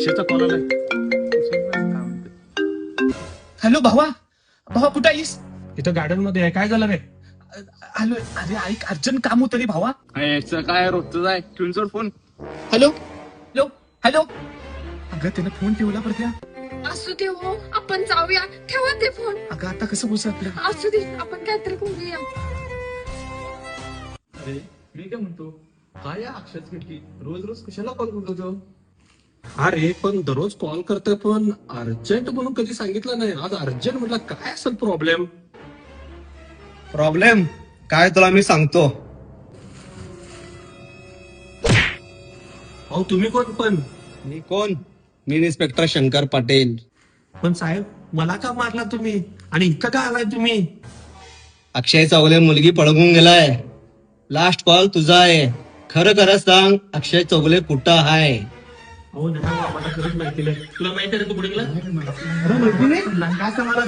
अक्षयचा call आलाय. Hello भावा, भावा कुठं आहेस? इथं गार्डन मध्ये आहे. काय झालं रे? हॅलो, अरे ऐक, अर्जंट काम होतं रे भावा. याचं काय रोजच आहे. ठेवून सोड फोन. Hello hello hello. अगं त्यानं फोन ठेवला बरं त्या. असू दे हो, आपण जाऊया. ठेवा ते फोन. अगं आता कसं बोलू आपलं? असू दे, आपण काहीतरी करूया. अरे मी काय म्हणतो, काय या अक्षयच भेटली रोज रोज कशाला कॉल करतो तो? अरे पण दररोज कॉल करतोय, पण अर्जंट म्हणून कधी सांगितलं नाही. आज अर्जंट म्हटलं, काय असेल प्रॉब्लेम? प्रॉब्लेम काय तुला मी सांगतो. अहो तुम्ही कोण पण? मी कोण? मी इन्स्पेक्टर शंकर पटेल. पण साहेब, मला का मारला तुम्ही आणि इतकं का आलाय तुम्ही? अक्षय चौगले मुलगी पळवून गेलाय. लास्ट कॉल तुझा आहे. खरं खरं सांग, अक्षय चौगले कुठं आहे? हो ना, मला खरंच माहिती नाही. तुला माहिती आहे तू कुठे गेला? अरे माहिती नाही काय सांगणार?